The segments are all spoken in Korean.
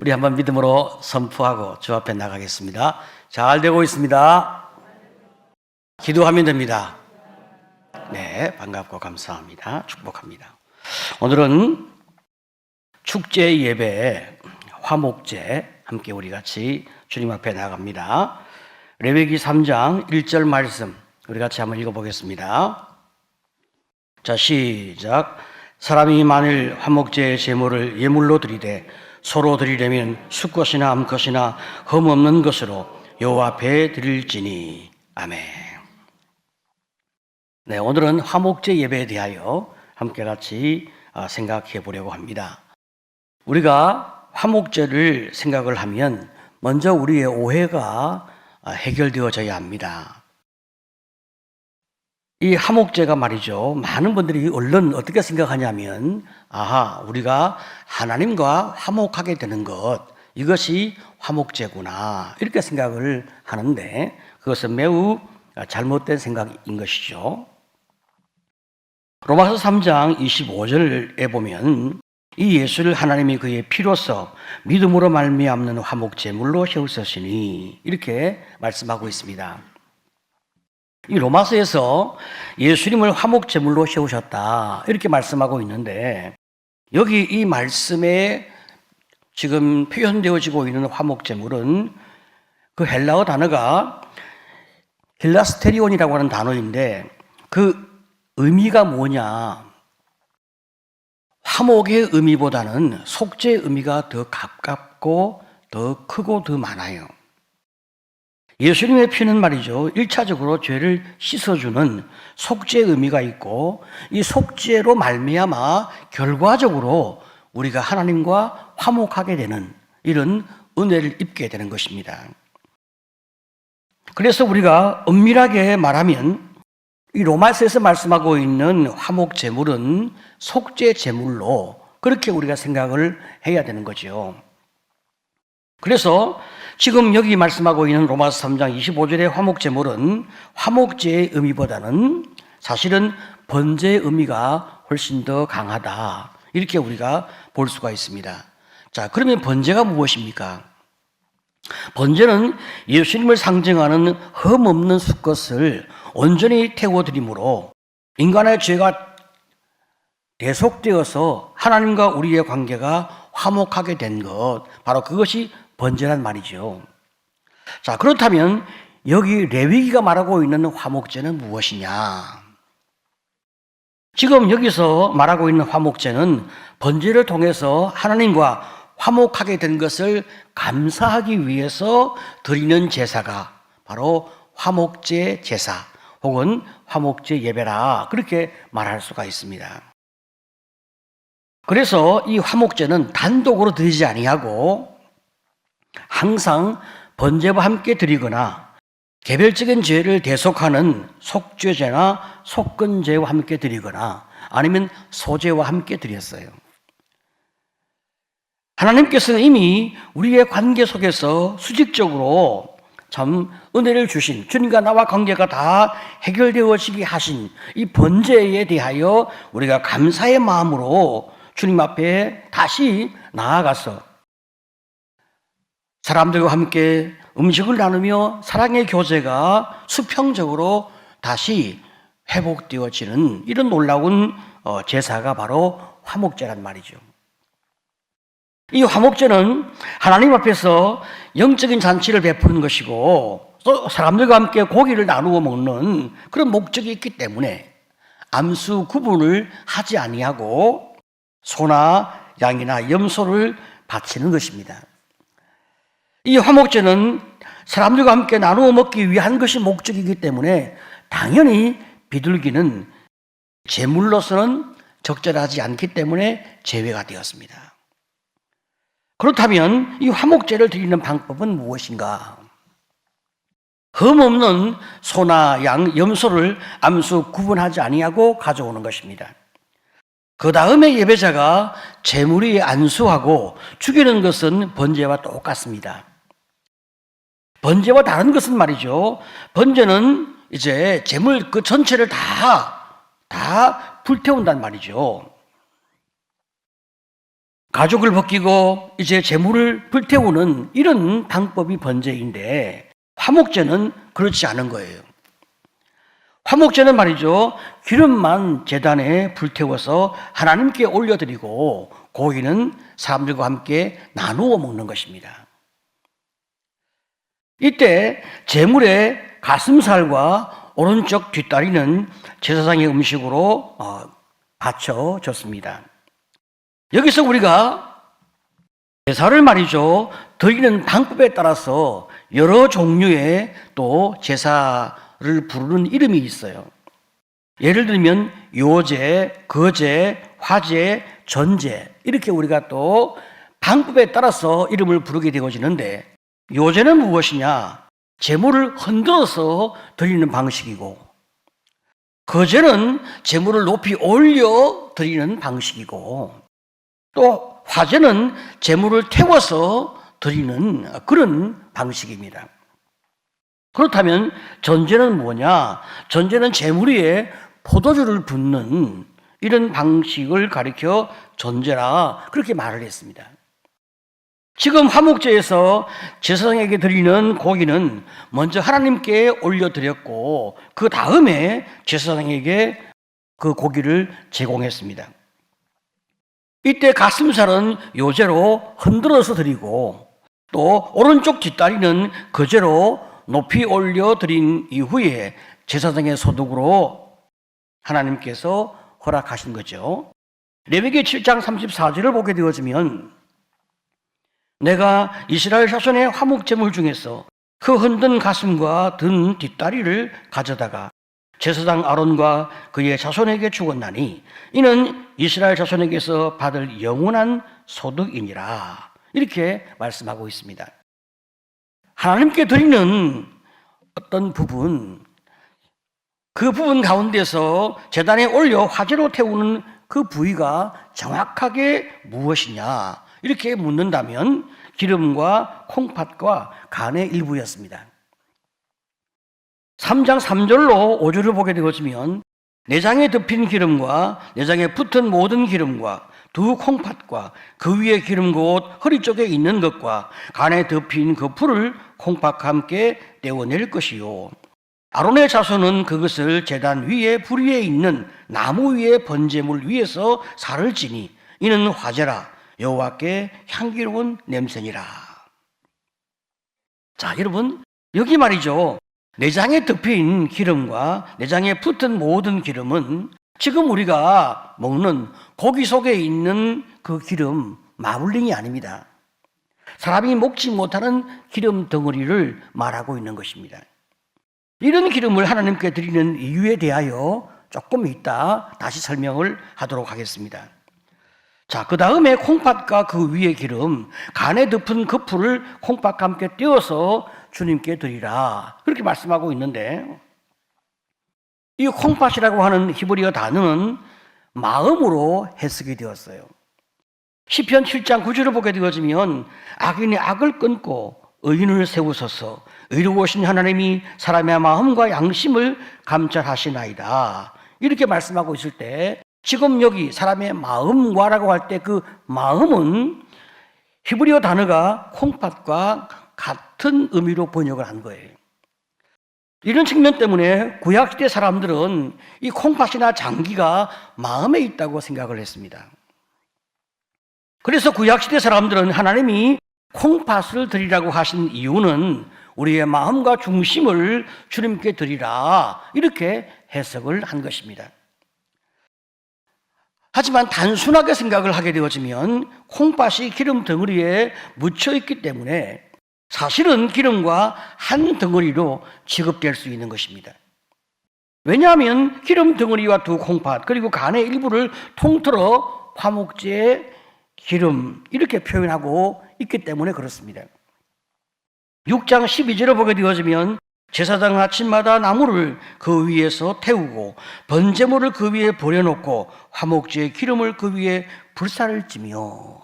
우리 한번 믿음으로 선포하고 주 앞에 나가겠습니다. 잘 되고 있습니다. 기도하면 됩니다. 네, 반갑고 감사합니다. 축복합니다. 오늘은 축제 예배, 화목제 함께 우리 같이 주님 앞에 나갑니다. 레위기 3장 1절 말씀 우리 같이 한번 읽어보겠습니다. 자, 시작. 사람이 만일 화목제의 제물을 예물로 드리되 서로 드리려면 수컷이나 암컷이나 흠없는 것으로 여호와 앞에 드릴지니. 아멘. 네, 오늘은 화목제 예배에 대하여 함께 같이 생각해 보려고 합니다. 우리가 화목제를 생각을 하면 먼저 우리의 오해가 해결되어져야 합니다. 이 화목제가 말이죠, 많은 분들이 얼른 어떻게 생각하냐면 우리가 하나님과 화목하게 되는 것, 이것이 화목제구나 이렇게 생각을 하는데 그것은 매우 잘못된 생각인 것이죠. 로마서 3장 25절에 보면 이 예수를 하나님이 그의 피로써 믿음으로 말미암는 화목제물로 세우셨으니 이렇게 말씀하고 있습니다. 이 로마서에서 예수님을 화목제물로 세우셨다 이렇게 말씀하고 있는데, 여기 이 말씀에 지금 표현되어지고 있는 화목제물은 그 헬라어 단어가 힐라스테리온이라고 하는 단어인데 그 의미가 뭐냐, 화목의 의미보다는 속죄의 의미가 더 가깝고 더 크고 더 많아요. 예수님의 피는 말이죠, 1차적으로 죄를 씻어주는 속죄의 의미가 있고 이 속죄로 말미암아 결과적으로 우리가 하나님과 화목하게 되는 이런 은혜를 입게 되는 것입니다. 그래서 우리가 엄밀하게 말하면 이 로마서에서 말씀하고 있는 화목제물은 속죄제물로 그렇게 우리가 생각을 해야 되는 거죠. 그래서 지금 여기 말씀하고 있는 로마서 3장 25절의 화목제물은 화목제의 의미보다는 사실은 번제의 의미가 훨씬 더 강하다 이렇게 우리가 볼 수가 있습니다. 자, 그러면 번제가 무엇입니까? 번제는 예수님을 상징하는 흠없는 수컷을 온전히 태워드림으로 인간의 죄가 대속되어서 하나님과 우리의 관계가 화목하게 된 것, 바로 그것이 번제란 말이죠. 자, 그렇다면 여기 레위기가 말하고 있는 화목제는 무엇이냐? 지금 여기서 말하고 있는 화목제는 번제를 통해서 하나님과 화목하게 된 것을 감사하기 위해서 드리는 제사가 바로 화목제 제사 혹은 화목제 예배라 그렇게 말할 수가 있습니다. 그래서 이 화목제는 단독으로 드리지 아니하고 항상 번제와 함께 드리거나 개별적인 죄를 대속하는 속죄제나 속건제와 함께 드리거나 아니면 소제와 함께 드렸어요. 하나님께서는 이미 우리의 관계 속에서 수직적으로 참 은혜를 주신, 주님과 나와 관계가 다 해결되어지게 하신 이 번제에 대하여 우리가 감사의 마음으로 주님 앞에 다시 나아가서 사람들과 함께 음식을 나누며 사랑의 교제가 수평적으로 다시 회복되어지는 이런 놀라운 제사가 바로 화목제란 말이죠. 이 화목제는 하나님 앞에서 영적인 잔치를 베푸는 것이고 또 사람들과 함께 고기를 나누어 먹는 그런 목적이 있기 때문에 암수 구분을 하지 아니하고 소나 양이나 염소를 바치는 것입니다. 이 화목제는 사람들과 함께 나누어 먹기 위한 것이 목적이기 때문에 당연히 비둘기는 제물로서는 적절하지 않기 때문에 제외가 되었습니다. 그렇다면 이 화목제를 드리는 방법은 무엇인가? 흠없는 소나 양, 염소를 암수 구분하지 아니하고 가져오는 것입니다. 그 다음에 예배자가 제물 위에 안수하고 죽이는 것은 번제와 똑같습니다. 번제와 다른 것은 말이죠, 번제는 이제 제물 그 전체를 다 다 불태운단 말이죠. 가죽을 벗기고 이제 재물을 불태우는 이런 방법이 번제인데 화목제는 그렇지 않은 거예요. 화목제는 말이죠, 기름만 제단에 불태워서 하나님께 올려드리고 고기는 사람들과 함께 나누어 먹는 것입니다. 이때 제물의 가슴살과 오른쪽 뒷다리는 제사장의 음식으로 바쳐졌습니다. 여기서 우리가 제사를 말이죠, 드리는 방법에 따라서 여러 종류의 또 제사를 부르는 이름이 있어요. 예를 들면 요제, 거제, 화제, 전제, 이렇게 우리가 또 방법에 따라서 이름을 부르게 되어지는데, 요제는 무엇이냐? 제물을 흔들어서 드리는 방식이고, 거제는 제물을 높이 올려 드리는 방식이고, 또 화제는 제물을 태워서 드리는 그런 방식입니다. 그렇다면 전제는 뭐냐? 전제는 제물 위에 포도주를 붓는 이런 방식을 가리켜 전제라 그렇게 말을 했습니다. 지금 화목제에서 제사장에게 드리는 고기는 먼저 하나님께 올려드렸고 그 다음에 제사장에게 그 고기를 제공했습니다. 이때 가슴살은 요제로 흔들어서 드리고 또 오른쪽 뒷다리는 거제로 높이 올려드린 이후에 제사장의 소득으로 하나님께서 허락하신 거죠. 레위기 7장 34절을 보게 되어지면 내가 이스라엘 자손의 화목제물 중에서 그 흔든 가슴과 든 뒷다리를 가져다가 제사장 아론과 그의 자손에게 주었나니 이는 이스라엘 자손에게서 받을 영원한 소득이니라, 이렇게 말씀하고 있습니다. 하나님께 드리는 어떤 부분, 그 부분 가운데서 제단에 올려 화제로 태우는 그 부위가 정확하게 무엇이냐 이렇게 묻는다면 기름과 콩팥과 간의 일부였습니다. 3장 3절로 5절을 보게 되어지면 내장에 덮인 기름과 내장에 붙은 모든 기름과 두 콩팥과 그 위에 기름 곧 허리 쪽에 있는 것과 간에 덮인 그 풀을 콩팥과 함께 떼어낼 것이요, 아론의 자손은 그것을 제단 위에 불 위에 있는 나무 위에 번제물 위에서 살을 찌니 이는 화제라, 여호와께 향기로운 냄새니라. 자, 여러분, 여기 말이죠, 내장에 덮인 기름과 내장에 붙은 모든 기름은 지금 우리가 먹는 고기 속에 있는 그 기름, 마블링이 아닙니다. 사람이 먹지 못하는 기름 덩어리를 말하고 있는 것입니다. 이런 기름을 하나님께 드리는 이유에 대하여 조금 이따 다시 설명을 하도록 하겠습니다. 자, 그 다음에 콩팥과 그 위에 기름, 간에 덮은 그 풀을 콩팥과 함께 떼어서 주님께 드리라, 그렇게 말씀하고 있는데, 이 콩팥이라고 하는 히브리어 단어는 마음으로 해석이 되었어요. 시편 7장 9절을 보게 되어지면 악인이 악을 끊고 의인을 세우소서, 의로우신 하나님이 사람의 마음과 양심을 감찰하시나이다, 이렇게 말씀하고 있을 때 지금 여기 사람의 마음과라고 할 때 그 마음은 히브리어 단어가 콩팥과 같은 의미로 번역을 한 거예요. 이런 측면 때문에 구약시대 사람들은 이 콩팥이나 장기가 마음에 있다고 생각을 했습니다. 그래서 구약시대 사람들은 하나님이 콩팥을 드리라고 하신 이유는 우리의 마음과 중심을 주님께 드리라, 이렇게 해석을 한 것입니다. 하지만 단순하게 생각을 하게 되어지면 콩팥이 기름 덩어리에 묻혀 있기 때문에 사실은 기름과 한 덩어리로 취급될 수 있는 것입니다. 왜냐하면 기름 덩어리와 두 콩팥 그리고 간의 일부를 통틀어 화목제의 기름, 이렇게 표현하고 있기 때문에 그렇습니다. 6장 12절을 보게 되어지면 제사장 아침마다 나무를 그 위에서 태우고 번제물을 그 위에 버려놓고 화목제의 기름을 그 위에 불살을 찌며,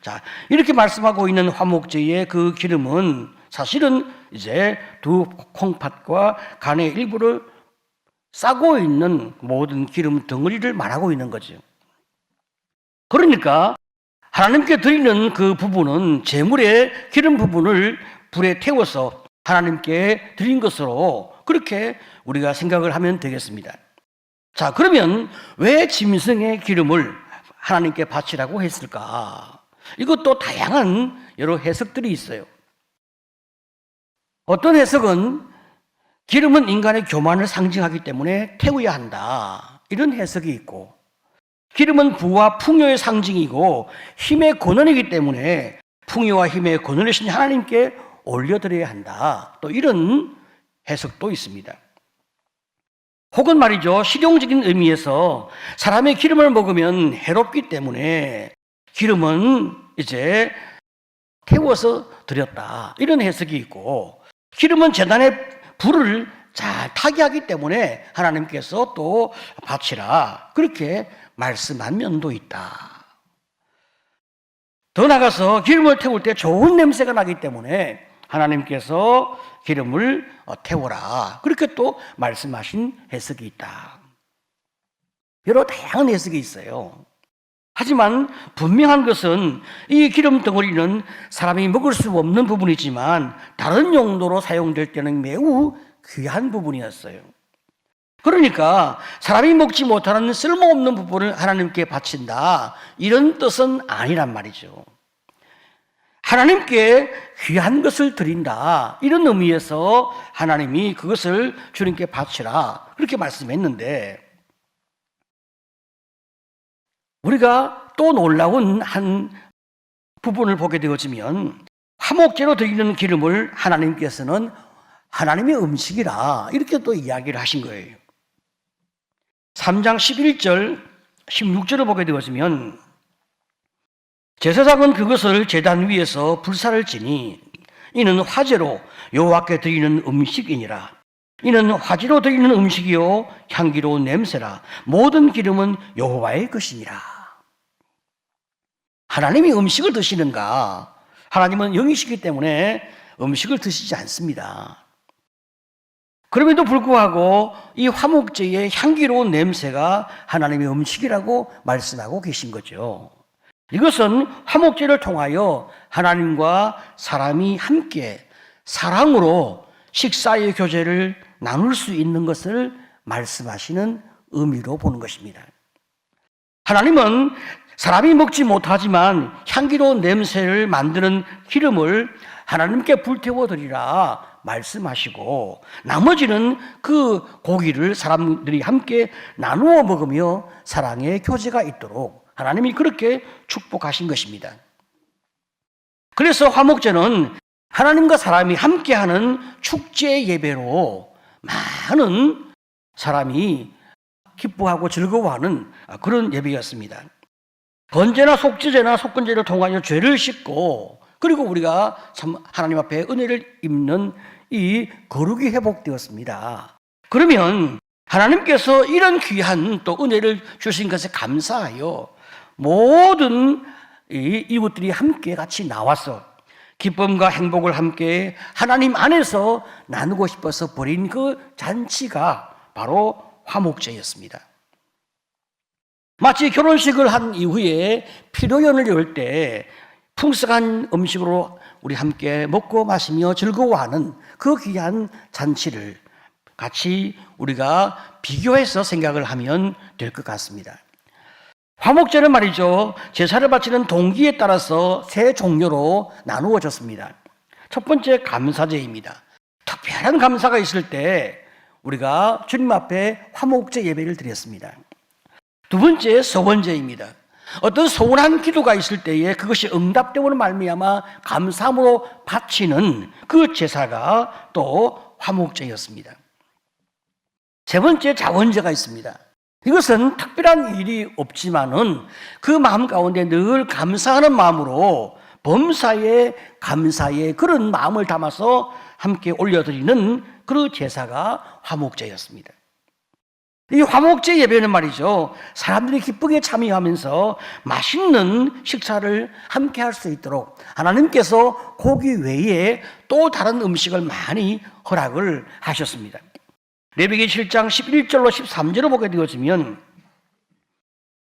자, 이렇게 말씀하고 있는 화목제의 그 기름은 사실은 이제 두 콩팥과 간의 일부를 싸고 있는 모든 기름 덩어리를 말하고 있는 거죠. 그러니까 하나님께 드리는 그 부분은 제물의 기름 부분을 불에 태워서 하나님께 드린 것으로 그렇게 우리가 생각을 하면 되겠습니다. 자, 그러면 왜 짐승의 기름을 하나님께 바치라고 했을까? 이것도 다양한 여러 해석들이 있어요. 어떤 해석은 기름은 인간의 교만을 상징하기 때문에 태워야 한다, 이런 해석이 있고, 기름은 부와 풍요의 상징이고 힘의 근원이기 때문에 풍요와 힘의 근원이신 하나님께 올려드려야 한다, 또 이런 해석도 있습니다. 혹은 말이죠, 실용적인 의미에서 사람의 기름을 먹으면 해롭기 때문에 기름은 이제 태워서 드렸다, 이런 해석이 있고, 기름은 제단의 불을 잘 타게 하기 때문에 하나님께서 또 바치라, 그렇게 말씀한 면도 있다. 더 나가서 기름을 태울 때 좋은 냄새가 나기 때문에 하나님께서 기름을 태워라, 그렇게 또 말씀하신 해석이 있다. 여러 다양한 해석이 있어요. 하지만 분명한 것은 이 기름 덩어리는 사람이 먹을 수 없는 부분이지만 다른 용도로 사용될 때는 매우 귀한 부분이었어요. 그러니까 사람이 먹지 못하는 쓸모없는 부분을 하나님께 바친다, 이런 뜻은 아니란 말이죠. 하나님께 귀한 것을 드린다, 이런 의미에서 하나님이 그것을 주님께 바치라, 그렇게 말씀했는데, 우리가 또 놀라운 한 부분을 보게 되어지면 화목제로 드리는 기름을 하나님께서는 하나님의 음식이라, 이렇게 또 이야기를 하신 거예요. 3장 11절 16절을 보게 되어지면 제사장은 그것을 제단 위에서 불사를 지니 이는 화제로 여호와께 드리는 음식이니라. 이는 화제로 드리는 음식이요 향기로운 냄새라. 모든 기름은 여호와의 것이니라. 하나님이 음식을 드시는가? 하나님은 영이시기 때문에 음식을 드시지 않습니다. 그럼에도 불구하고 이 화목제의 향기로운 냄새가 하나님의 음식이라고 말씀하고 계신 거죠. 이것은 화목제를 통하여 하나님과 사람이 함께 사랑으로 식사의 교제를 나눌 수 있는 것을 말씀하시는 의미로 보는 것입니다. 하나님은 사람이 먹지 못하지만 향기로운 냄새를 만드는 기름을 하나님께 불태워 드리라 말씀하시고, 나머지는 그 고기를 사람들이 함께 나누어 먹으며 사랑의 교제가 있도록 하나님이 그렇게 축복하신 것입니다. 그래서 화목제는 하나님과 사람이 함께하는 축제 예배로 많은 사람이 기뻐하고 즐거워하는 그런 예배였습니다. 번제나 속죄제나 속건제를 통하여 죄를 씻고, 그리고 우리가 참 하나님 앞에 은혜를 입는 이 거룩이 회복되었습니다. 그러면 하나님께서 이런 귀한 또 은혜를 주신 것에 감사하여 모든 이웃들이 함께 같이 나와서 기쁨과 행복을 함께 하나님 안에서 나누고 싶어서 벌인 그 잔치가 바로 화목제였습니다. 마치 결혼식을 한 이후에 피로연을 열 때 풍성한 음식으로 우리 함께 먹고 마시며 즐거워하는 그 귀한 잔치를 같이 우리가 비교해서 생각을 하면 될 것 같습니다. 화목제는 말이죠, 제사를 바치는 동기에 따라서 세 종류로 나누어졌습니다. 첫 번째 감사제입니다. 특별한 감사가 있을 때 우리가 주님 앞에 화목제 예배를 드렸습니다. 두 번째 서원제입니다. 어떤 소원한 기도가 있을 때에 그것이 응답됨으로 말미암아 감사함으로 바치는 그 제사가 또 화목제였습니다. 세 번째 자원제가 있습니다. 이것은 특별한 일이 없지만은 그 마음 가운데 늘 감사하는 마음으로 범사에 감사의 그런 마음을 담아서 함께 올려드리는 그 제사가 화목제였습니다. 이 화목제 예배는 말이죠, 사람들이 기쁘게 참여하면서 맛있는 식사를 함께 할 수 있도록 하나님께서 고기 외에 또 다른 음식을 많이 허락을 하셨습니다. 레위기 7장 11절로 13절을 보게 되어지면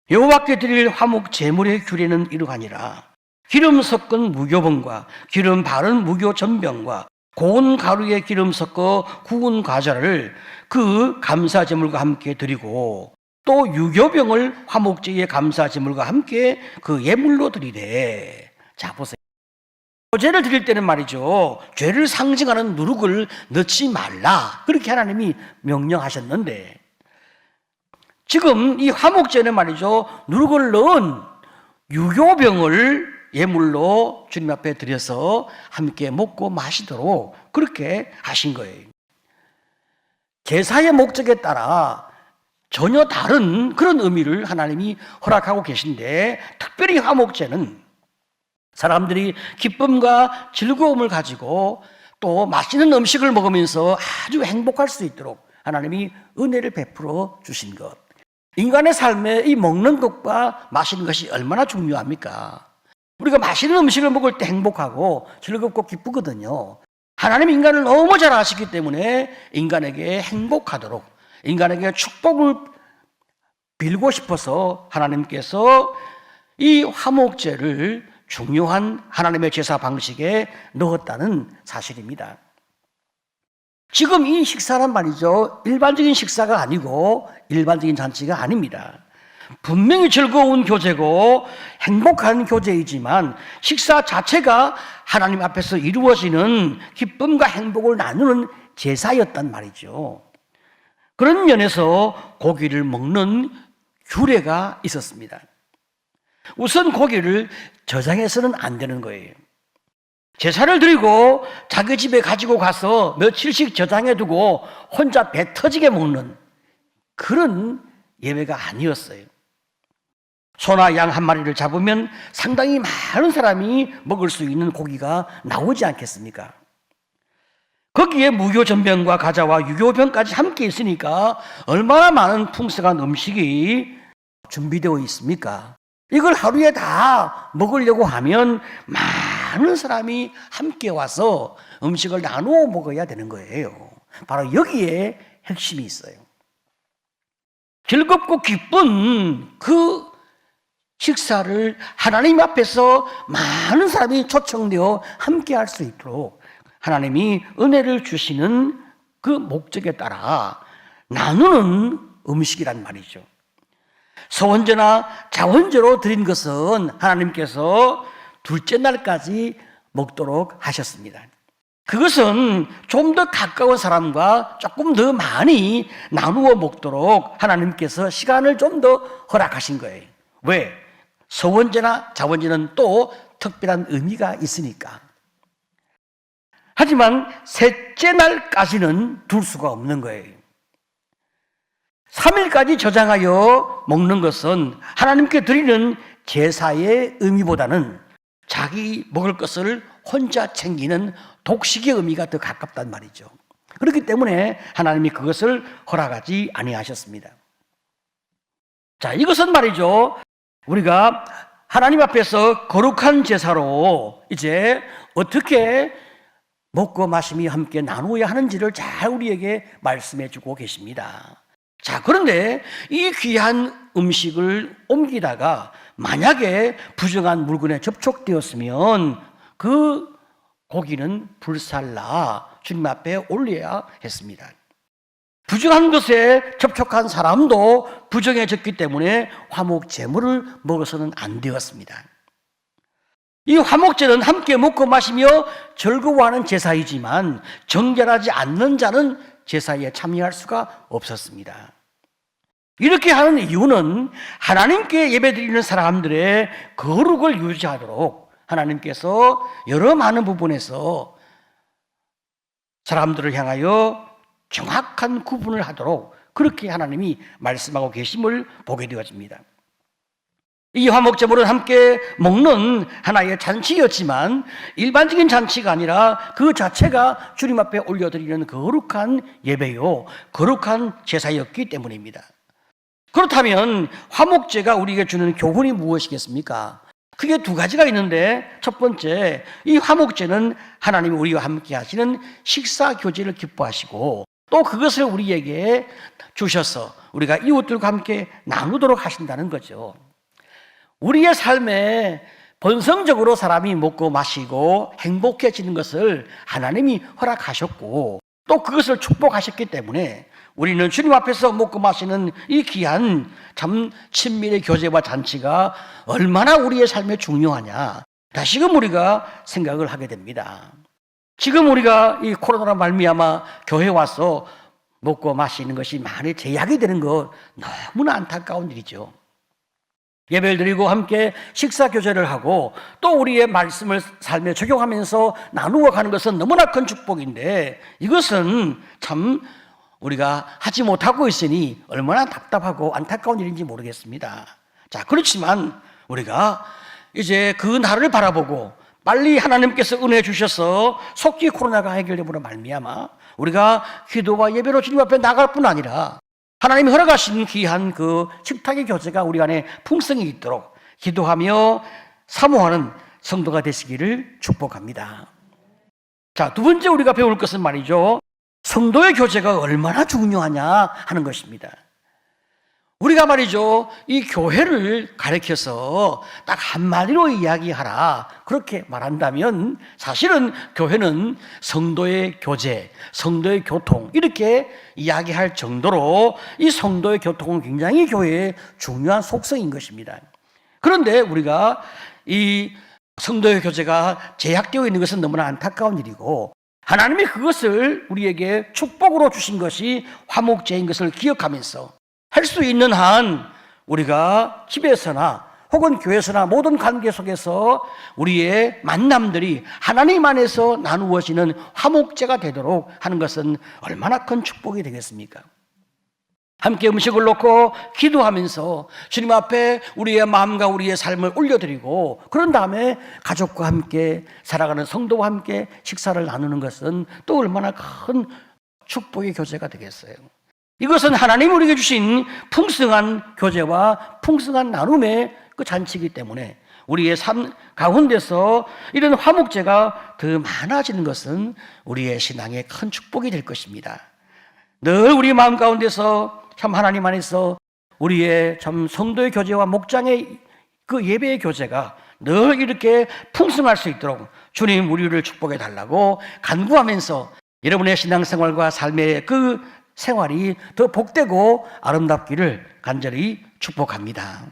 여호와께 드릴 화목 제물의 규례는 이러하니라. 기름 섞은 무교병과 기름 바른 무교 전병과 고운 가루에 기름 섞어 구운 과자를 그 감사 제물과 함께 드리고 또 유교병을 화목제의 감사 제물과 함께 그 예물로 드리되. 자, 보세요. 죄를 드릴 때는 말이죠, 죄를 상징하는 누룩을 넣지 말라, 그렇게 하나님이 명령하셨는데, 지금 이 화목제는 말이죠, 누룩을 넣은 유교병을 예물로 주님 앞에 드려서 함께 먹고 마시도록 그렇게 하신 거예요. 제사의 목적에 따라 전혀 다른 그런 의미를 하나님이 허락하고 계신데, 특별히 화목제는 사람들이 기쁨과 즐거움을 가지고 또 맛있는 음식을 먹으면서 아주 행복할 수 있도록 하나님이 은혜를 베풀어 주신 것. 인간의 삶에 이 먹는 것과 마시는 것이 얼마나 중요합니까? 우리가 맛있는 음식을 먹을 때 행복하고 즐겁고 기쁘거든요. 하나님 인간을 너무 잘 아시기 때문에 인간에게 행복하도록, 인간에게 축복을 빌고 싶어서 하나님께서 이 화목제를 중요한 하나님의 제사 방식에 넣었다는 사실입니다. 지금 이 식사란 말이죠, 일반적인 식사가 아니고 일반적인 잔치가 아닙니다. 분명히 즐거운 교제고 행복한 교제이지만 식사 자체가 하나님 앞에서 이루어지는 기쁨과 행복을 나누는 제사였단 말이죠. 그런 면에서 고기를 먹는 규례가 있었습니다. 우선 고기를 저장해서는 안 되는 거예요. 제사를 드리고 자기 집에 가지고 가서 며칠씩 저장해 두고 혼자 배 터지게 먹는 그런 예배가 아니었어요. 소나 양 한 마리를 잡으면 상당히 많은 사람이 먹을 수 있는 고기가 나오지 않겠습니까? 거기에 무교전병과 가자와 유교병까지 함께 있으니까 얼마나 많은 풍성한 음식이 준비되어 있습니까? 이걸 하루에 다 먹으려고 하면 많은 사람이 함께 와서 음식을 나누어 먹어야 되는 거예요. 바로 여기에 핵심이 있어요. 즐겁고 기쁜 그 식사를 하나님 앞에서 많은 사람이 초청되어 함께 할 수 있도록 하나님이 은혜를 주시는 그 목적에 따라 나누는 음식이란 말이죠. 서원제나 자원제로 드린 것은 하나님께서 둘째 날까지 먹도록 하셨습니다. 그것은 좀 더 가까운 사람과 조금 더 많이 나누어 먹도록 하나님께서 시간을 좀 더 허락하신 거예요. 왜? 서원제나 자원제는 또 특별한 의미가 있으니까. 하지만 셋째 날까지는 둘 수가 없는 거예요. 3일까지 저장하여 먹는 것은 하나님께 드리는 제사의 의미보다는 자기 먹을 것을 혼자 챙기는 독식의 의미가 더 가깝단 말이죠. 그렇기 때문에 하나님이 그것을 허락하지 아니하셨습니다. 자, 이것은 말이죠, 우리가 하나님 앞에서 거룩한 제사로 이제 어떻게 먹고 마심이 함께 나누어야 하는지를 잘 우리에게 말씀해 주고 계십니다. 자, 그런데 이 귀한 음식을 옮기다가 만약에 부정한 물건에 접촉되었으면 그 고기는 불살라 주님 앞에 올려야 했습니다. 부정한 것에 접촉한 사람도 부정해졌기 때문에 화목 제물을 먹어서는 안 되었습니다. 이 화목제는 함께 먹고 마시며 즐거워하는 제사이지만 정결하지 않는 자는 제사에 참여할 수가 없었습니다. 이렇게 하는 이유는 하나님께 예배드리는 사람들의 거룩을 유지하도록 하나님께서 여러 많은 부분에서 사람들을 향하여 정확한 구분을 하도록 그렇게 하나님이 말씀하고 계심을 보게 되어집니다. 이 화목제물은 함께 먹는 하나의 잔치였지만 일반적인 잔치가 아니라 그 자체가 주님 앞에 올려드리는 거룩한 예배요, 거룩한 제사였기 때문입니다. 그렇다면 화목제가 우리에게 주는 교훈이 무엇이겠습니까? 크게 두 가지가 있는데, 첫 번째, 이 화목제는 하나님이 우리와 함께 하시는 식사 교제를 기뻐하시고 또 그것을 우리에게 주셔서 우리가 이웃들과 함께 나누도록 하신다는 거죠. 우리의 삶에 본성적으로 사람이 먹고 마시고 행복해지는 것을 하나님이 허락하셨고 또 그것을 축복하셨기 때문에 우리는 주님 앞에서 먹고 마시는 이 귀한 참 친밀의 교제와 잔치가 얼마나 우리의 삶에 중요하냐, 다시금 우리가 생각을 하게 됩니다. 지금 우리가 이 코로나로 말미암아 교회에 와서 먹고 마시는 것이 많이 제약이 되는 것 너무나 안타까운 일이죠. 예배를 드리고 함께 식사 교제를 하고 또 우리의 말씀을 삶에 적용하면서 나누어 가는 것은 너무나 큰 축복인데 이것은 참 우리가 하지 못하고 있으니 얼마나 답답하고 안타까운 일인지 모르겠습니다. 자, 그렇지만 우리가 이제 그 날을 바라보고 빨리 하나님께서 은혜 주셔서 속히 코로나가 해결됨으로 말미암아 우리가 기도와 예배로 주님 앞에 나갈 뿐 아니라 하나님이 허락하신 귀한 그 식탁의 교제가 우리 안에 풍성이 있도록 기도하며 사모하는 성도가 되시기를 축복합니다. 자, 두 번째 우리가 배울 것은 말이죠, 성도의 교제가 얼마나 중요하냐 하는 것입니다. 우리가 말이죠, 이 교회를 가리켜서 딱 한마디로 이야기하라 그렇게 말한다면 사실은 교회는 성도의 교제, 성도의 교통 이렇게 이야기할 정도로 이 성도의 교통은 굉장히 교회의 중요한 속성인 것입니다. 그런데 우리가 이 성도의 교제가 제약되어 있는 것은 너무나 안타까운 일이고 하나님이 그것을 우리에게 축복으로 주신 것이 화목제인 것을 기억하면서 할 수 있는 한 우리가 집에서나 혹은 교회에서나 모든 관계 속에서 우리의 만남들이 하나님 안에서 나누어지는 화목제가 되도록 하는 것은 얼마나 큰 축복이 되겠습니까? 함께 음식을 놓고 기도하면서 주님 앞에 우리의 마음과 우리의 삶을 올려드리고 그런 다음에 가족과 함께 살아가는 성도와 함께 식사를 나누는 것은 또 얼마나 큰 축복의 교제가 되겠어요. 이것은 하나님이 우리에게 주신 풍성한 교제와 풍성한 나눔의 그 잔치이기 때문에 우리의 삶 가운데서 이런 화목제가 더 많아지는 것은 우리의 신앙의 큰 축복이 될 것입니다. 늘 우리 마음 가운데서 참 하나님 안에서 우리의 참 성도의 교제와 목장의 그 예배의 교제가 늘 이렇게 풍성할 수 있도록 주님 우리를 축복해 달라고 간구하면서 여러분의 신앙생활과 삶의 그 생활이 더 복되고 아름답기를 간절히 축복합니다.